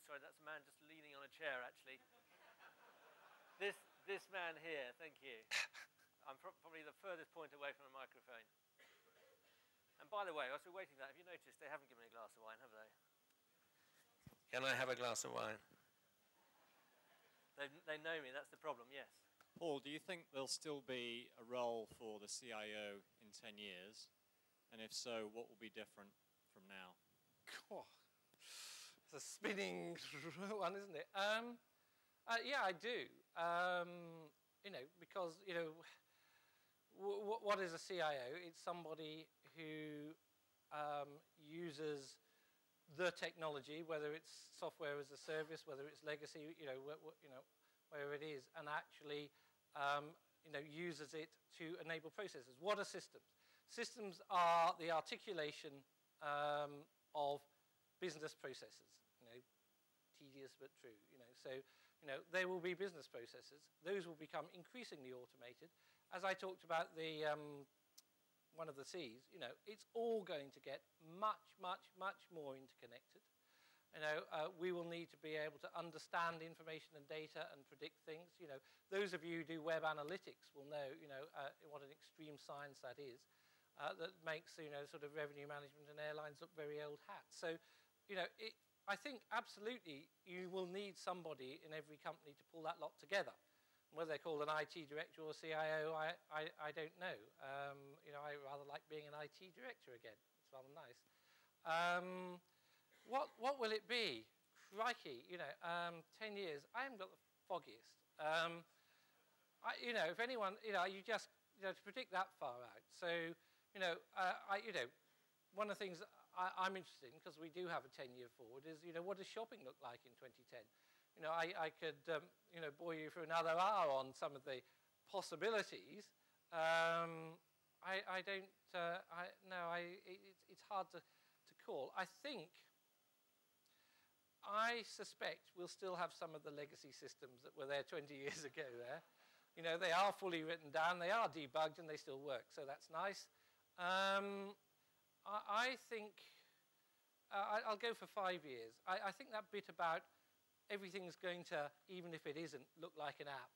sorry, that's a man just leaning on a chair, actually. This man here, thank you. I'm probably the furthest point away from a microphone. And by the way, whilst we're waiting for that, have you noticed they haven't given me a glass of wine, have they? Can I have a glass of wine? They know me, that's the problem, yes. Paul, do you think there'll still be a role for the CIO in 10 years? And if so, what will be different from now? Oh, it's a spinning one, isn't it? Yeah, I do. You know, because, you know, what is a CIO? It's somebody who uses the technology, whether it's software as a service, whether it's legacy, you know, where it is, and actually, you know, uses it to enable processes. What are systems? Systems are the articulation of business processes. You know, tedious but true. You know, so you know there will be business processes. Those will become increasingly automated. As I talked about the one of the C's, you know, it's all going to get much, much, much more interconnected. You know, we will need to be able to understand information and data and predict things. You know, those of you who do web analytics will know, you know, what an extreme science that is. That makes, you know, sort of revenue management and airlines look very old hat. So, you know, I think absolutely you will need somebody in every company to pull that lot together. Whether they're called an IT director or CIO, I don't know. You know, I rather like being an IT director again. It's rather nice. What will it be? Crikey, you know, 10 years. I haven't got the foggiest. You know, if anyone, you know, you know, to predict that far out. So, you know, you know, one of the things I'm interested in, because we do have a 10-year forward, is, you know, what does shopping look like in 2010? You know, I could, you know, bore you for another hour on some of the possibilities. I don't, no, it's hard to call. I suspect we'll still have some of the legacy systems that were there 20 years ago there. You know, they are fully written down, they are debugged, and they still work, so that's nice. I think, I'll go for 5 years. I think that bit about everything's going to, even if it isn't, look like an app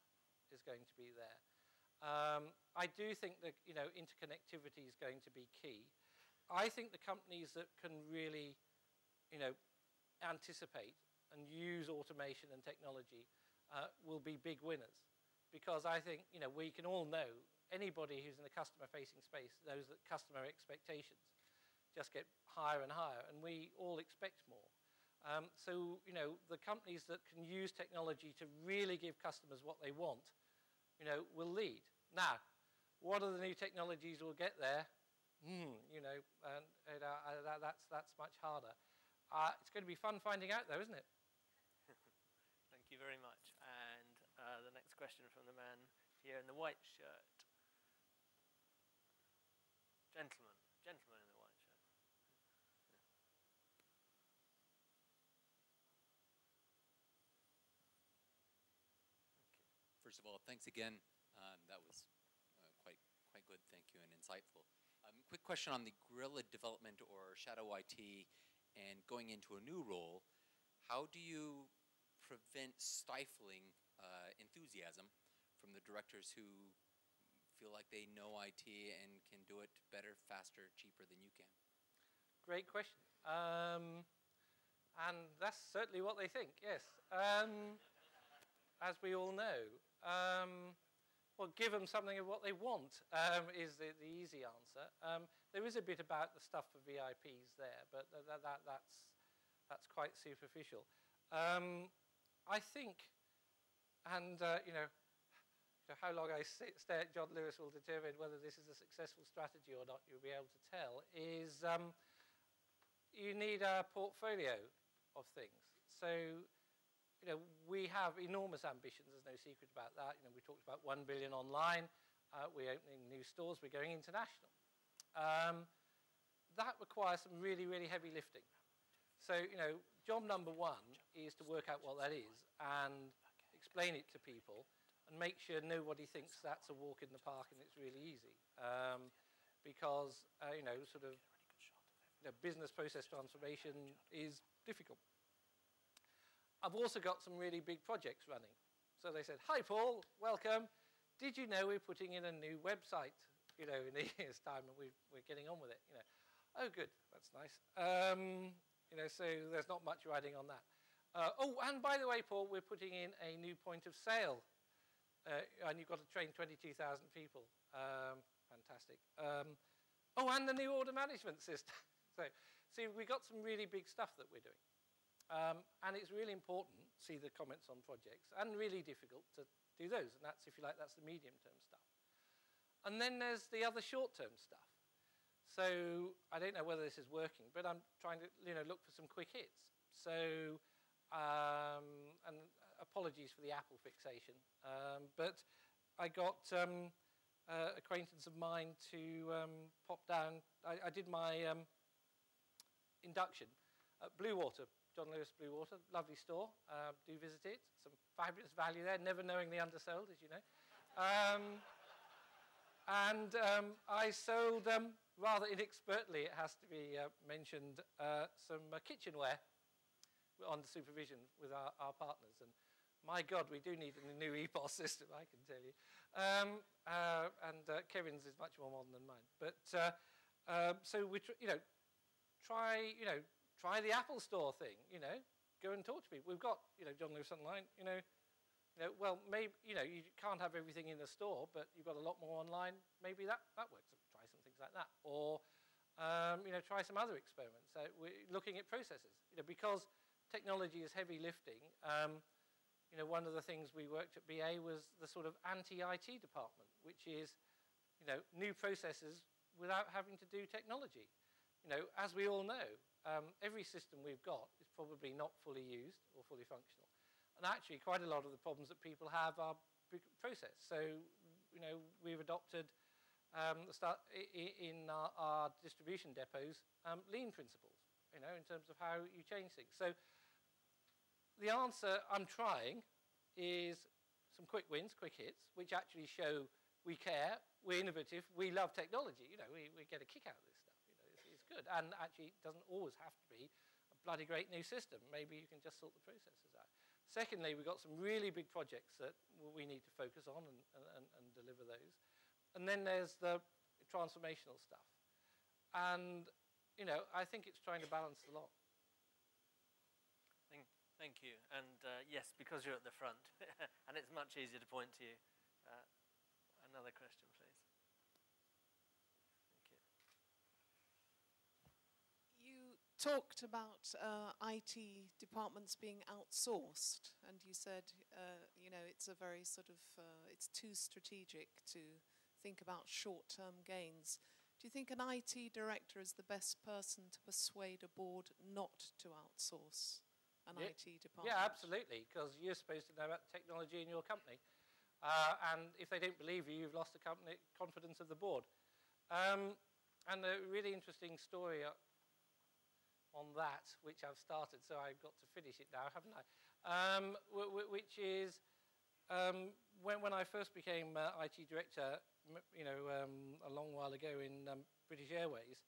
is going to be there. I do think that, you know, interconnectivity is going to be key. I think the companies that can really, you know, anticipate and use automation and technology will be big winners. Because I think, you know, we can all know, anybody who's in the customer-facing space knows that customer expectations just get higher and higher, and we all expect more. So, you know, the companies that can use technology to really give customers what they want, you know, will lead. Now, what are the new technologies we'll get there? You know, that's much harder. It's going to be fun finding out, though, isn't it? Thank you very much. And the next question from the man here in the white shirt. Gentleman in the white shirt. First of all, thanks again. That was quite good, thank you, and insightful. Quick question on the guerrilla development or shadow IT and going into a new role. How do you prevent stifling enthusiasm from the directors who feel like they know IT and can do it better, faster, cheaper than you can? Great question. And that's certainly what they think, yes. As we all know. Well, give them something of what they want is the easy answer. There is a bit about the stuff for VIPs there, but that's quite superficial. I think, and you know, how long I stay at John Lewis will determine whether this is a successful strategy or not, you'll be able to tell, is you need a portfolio of things. So, you know, we have enormous ambitions, there's no secret about that. You know, we talked about 1 billion online, we're opening new stores, we're going international. That requires some really, really heavy lifting. So, you know, job number one is to work out what that is and explain it to people and make sure nobody thinks that's a walk in the park and it's really easy. Because, you know, sort of, you know, business process transformation is difficult. I've also got some really big projects running. So they said, hi, Paul, welcome. Did you know we're putting in a new website, in a year's time, and we're getting on with it, Oh, good, that's nice. So there's not much riding on that. Oh, and by the way, Paul, we're putting in a new point of sale, and you've got to train 22,000 people. Fantastic. Oh, and the new order management system. So, see, we've got some really big stuff that we're doing. And it's really important, see the comments on projects, and really difficult to do those. And that's, if you like, that's the medium-term stuff. And then there's the other short-term stuff. So I don't know whether this is working, but I'm trying to look for some quick hits. So, and apologies for the Apple fixation, but I got acquaintance of mine to pop down. I did my induction at Blue Water. John Lewis Blue Water, lovely store. Do visit it. Some fabulous value there, never knowing the undersold, as you know. I sold, rather inexpertly, it has to be mentioned, some kitchenware under supervision with our partners. And my God, we do need a new EPOS system, I can tell you. Kevin's is much more modern than mine. But so we, try the Apple Store thing, go and talk to people. We've got, John Lewis Online, well, maybe, you can't have everything in the store, but you've got a lot more online. Maybe that works. Try some things like that. Or, try some other experiments. We're looking at processes, because technology is heavy lifting. One of the things we worked at BA was the sort of anti-IT department, which is, new processes without having to do technology. As we all know, every system we've got is probably not fully used or fully functional. And actually, quite a lot of the problems that people have are process. So, we've adopted in our distribution depots lean principles, in terms of how you change things. So, the answer I'm trying is some quick wins, quick hits, which actually show we care, we're innovative, we love technology. We get a kick out of this stuff. It's good. And actually, it doesn't always have to be a bloody great new system. Maybe you can just sort the processes out. Secondly, we've got some really big projects that we need to focus on and deliver those. And then there's the transformational stuff. And, I think it's trying to balance the lot. Thank you. And yes, because you're at the front, and it's much easier to point to you. Another question, please. Talked about IT departments being outsourced, and you said, it's a very sort of, it's too strategic to think about short-term gains. Do you think an IT director is the best person to persuade a board not to outsource an IT department? Yeah, absolutely, because you're supposed to know about technology in your company. And if they don't believe you, you've lost the confidence of the board. And a really interesting story on that, which I've started, so I've got to finish it now, haven't I? Which is when I first became IT director, a long while ago in British Airways,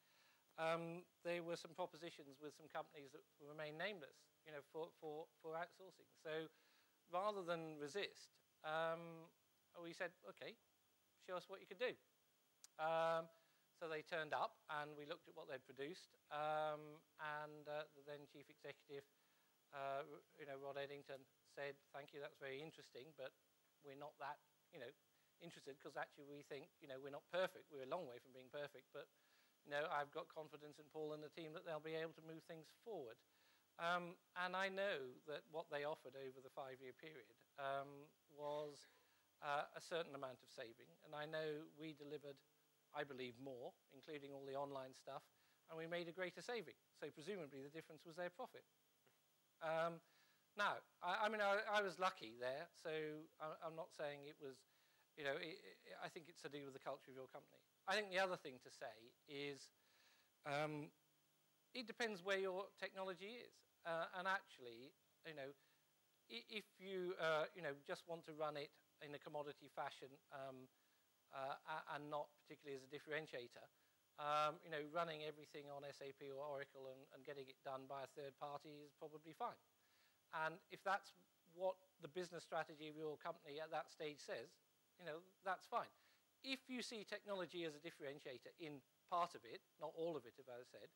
there were some propositions with some companies that remain nameless, for outsourcing. So rather than resist, we said, okay, show us what you could do. So they turned up, and we looked at what they'd produced, and the then chief executive, Rod Eddington, said, thank you, that's very interesting, but we're not that, interested, because actually we think, we're not perfect. We're a long way from being perfect, but, I've got confidence in Paul and the team that they'll be able to move things forward. And I know that what they offered over the 5-year period was a certain amount of saving, and I know we delivered, I believe, more, including all the online stuff, and we made a greater saving. So presumably the difference was their profit. Now, I was lucky there, so I'm not saying it was, I think it's to do with the culture of your company. I think the other thing to say is it depends where your technology is. And actually, if you, just want to run it in a commodity fashion, and not particularly as a differentiator, running everything on SAP or Oracle and getting it done by a third party is probably fine. And if that's what the business strategy of your company at that stage says, you know, that's fine. If you see technology as a differentiator in part of it, not all of it, as I said,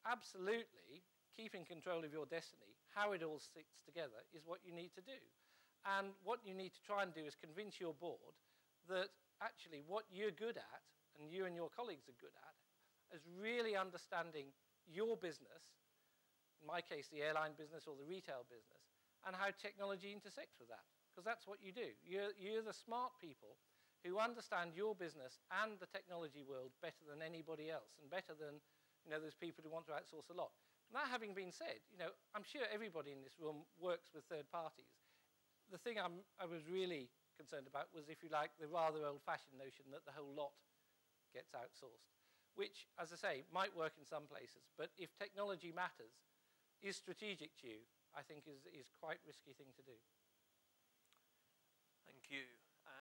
absolutely keeping control of your destiny, how it all sits together, is what you need to do. And what you need to try and do is convince your board that actually what you're good at, and you and your colleagues are good at, is really understanding your business, in my case, the airline business or the retail business, and how technology intersects with that. Because that's what you do. You're the smart people who understand your business and the technology world better than anybody else, and better than, you know, those people who want to outsource a lot. That having been said, you know, I'm sure everybody in this room works with third parties. The thing I was really concerned about was, if you like, the rather old-fashioned notion that the whole lot gets outsourced, which, as I say, might work in some places, but if technology matters, is strategic to you, I think is quite a risky thing to do. Thank you.